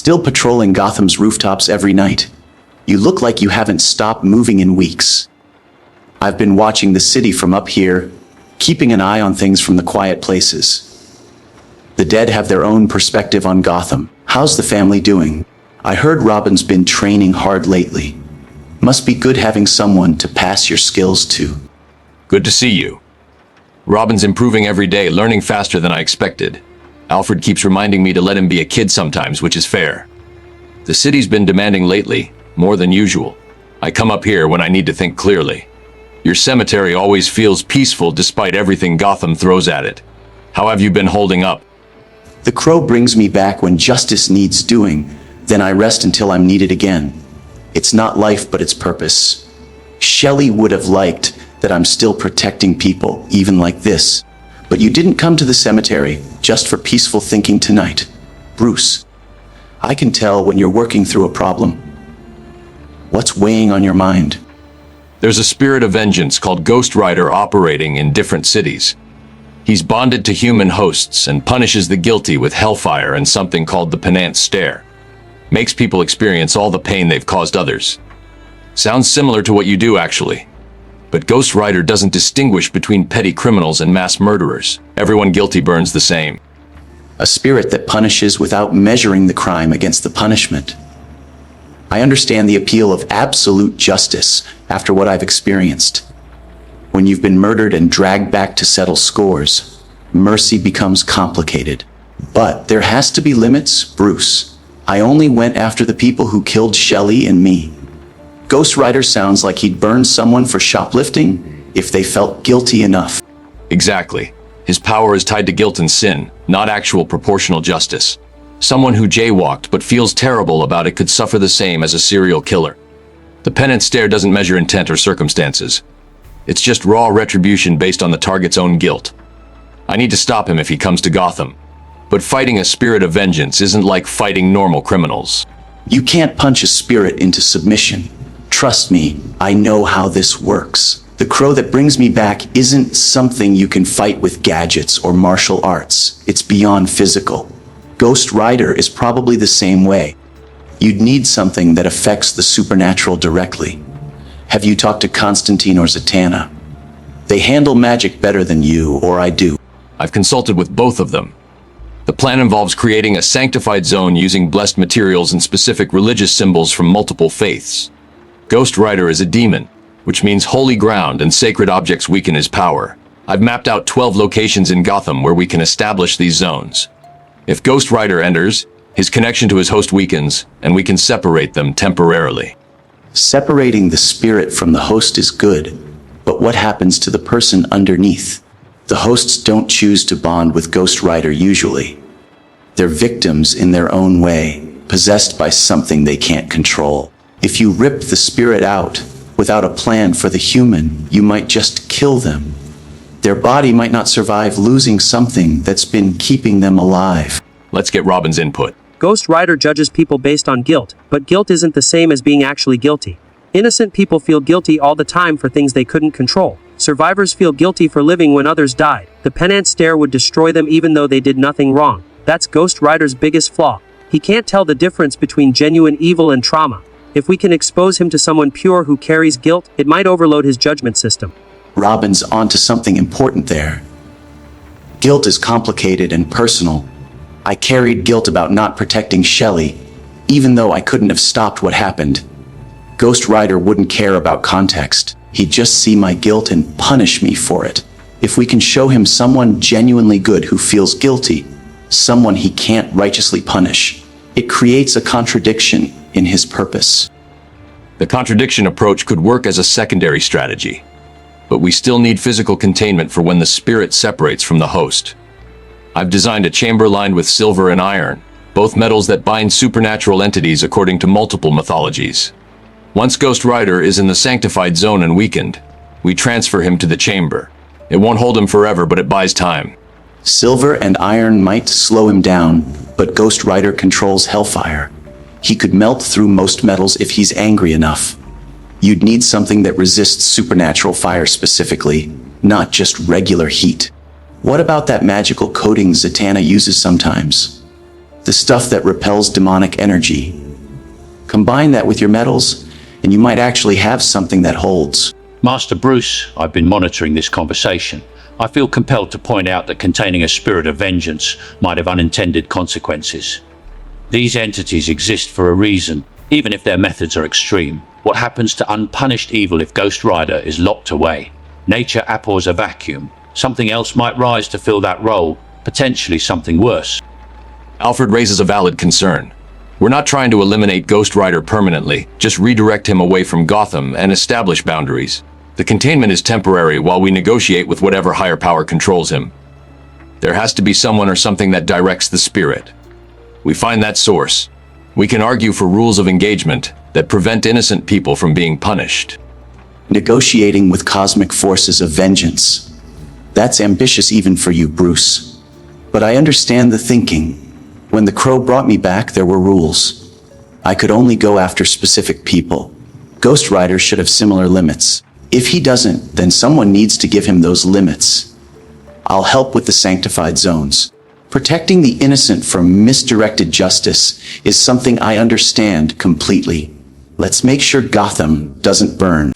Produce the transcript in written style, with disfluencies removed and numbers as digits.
Still patrolling Gotham's rooftops every night. You look like you haven't stopped moving in weeks. I've been watching the city from up here, keeping an eye on things from the quiet places. The dead have their own perspective on Gotham. How's the family doing? I heard Robin's been training hard lately. Must be good having someone to pass your skills to. Good to see you. Robin's improving every day, learning faster than I expected. Alfred keeps reminding me to let him be a kid sometimes, which is fair. The city's been demanding lately, more than usual. I come up here when I need to think clearly. Your cemetery always feels peaceful despite everything Gotham throws at it. How have you been holding up? The crow brings me back when justice needs doing, then I rest until I'm needed again. It's not life, but it's purpose. Shelley would have liked that I'm still protecting people, even like this. But you didn't come to the cemetery just for peaceful thinking tonight. Bruce, I can tell when you're working through a problem. What's weighing on your mind? There's a spirit of vengeance called Ghost Rider operating in different cities. He's bonded to human hosts and punishes the guilty with hellfire and something called the penance stare. Makes people experience all the pain they've caused others. Sounds similar to what you do, actually. But Ghost Rider doesn't distinguish between petty criminals and mass murderers. Everyone guilty burns the same. A spirit that punishes without measuring the crime against the punishment. I understand the appeal of absolute justice after what I've experienced. When you've been murdered and dragged back to settle scores, mercy becomes complicated. But there has to be limits, Bruce. I only went after the people who killed Shelley and me. Ghost Rider sounds like he'd burn someone for shoplifting if they felt guilty enough. Exactly. His power is tied to guilt and sin, not actual proportional justice. Someone who jaywalked but feels terrible about it could suffer the same as a serial killer. The penance stare doesn't measure intent or circumstances. It's just raw retribution based on the target's own guilt. I need to stop him if he comes to Gotham. But fighting a spirit of vengeance isn't like fighting normal criminals. You can't punch a spirit into submission. Trust me, I know how this works. The crow that brings me back isn't something you can fight with gadgets or martial arts. It's beyond physical. Ghost Rider is probably the same way. You'd need something that affects the supernatural directly. Have you talked to Constantine or Zatanna? They handle magic better than you or I do. I've consulted with both of them. The plan involves creating a sanctified zone using blessed materials and specific religious symbols from multiple faiths. Ghost Rider is a demon, which means holy ground and sacred objects weaken his power. I've mapped out 12 locations in Gotham where we can establish these zones. If Ghost Rider enters, his connection to his host weakens, and we can separate them temporarily. Separating the spirit from the host is good, but what happens to the person underneath? The hosts don't choose to bond with Ghost Rider usually. They're victims in their own way, possessed by something they can't control. If you rip the spirit out without a plan for the human, you might just kill them. Their body might not survive losing something that's been keeping them alive. Let's get Robin's input. Ghost Rider judges people based on guilt, but guilt isn't the same as being actually guilty. Innocent people feel guilty all the time for things they couldn't control. Survivors feel guilty for living when others died. The penance stare would destroy them even though they did nothing wrong. That's Ghost Rider's biggest flaw. He can't tell the difference between genuine evil and trauma. If we can expose him to someone pure who carries guilt, it might overload his judgment system. Robin's onto something important there. Guilt is complicated and personal. I carried guilt about not protecting Shelley, even though I couldn't have stopped what happened. Ghost Rider wouldn't care about context. He'd just see my guilt and punish me for it. If we can show him someone genuinely good who feels guilty, someone he can't righteously punish, it creates a contradiction in his purpose. The contradiction approach could work as a secondary strategy, but we still need physical containment for when the spirit separates from the host. I've designed a chamber lined with silver and iron, both metals that bind supernatural entities according to multiple mythologies. Once Ghost Rider is in the sanctified zone and weakened, we transfer him to the chamber. It won't hold him forever, but it buys time. Silver and iron might slow him down, but Ghost Rider controls hellfire. He could melt through most metals if he's angry enough. You'd need something that resists supernatural fire specifically, not just regular heat. What about that magical coating Zatanna uses sometimes? the stuff that repels demonic energy. Combine that with your metals, and you might actually have something that holds. Master Bruce, I've been monitoring this conversation. I feel compelled to point out that containing a spirit of vengeance might have unintended consequences. These entities exist for a reason, even if their methods are extreme. What happens to unpunished evil if Ghost Rider is locked away? Nature abhors a vacuum. Something else might rise to fill that role, potentially something worse. Alfred raises a valid concern. We're not trying to eliminate Ghost Rider permanently, just redirect him away from Gotham and establish boundaries. The containment is temporary while we negotiate with whatever higher power controls him. There has to be someone or something that directs the spirit. We find that source. We can argue for rules of engagement that prevent innocent people from being punished. Negotiating with cosmic forces of vengeance. That's ambitious even for you, Bruce. But I understand the thinking. When the Crow brought me back, there were rules. I could only go after specific people. Ghost Rider should have similar limits. If he doesn't, then someone needs to give him those limits. I'll help with the sanctified zones. Protecting the innocent from misdirected justice is something I understand completely. Let's make sure Gotham doesn't burn.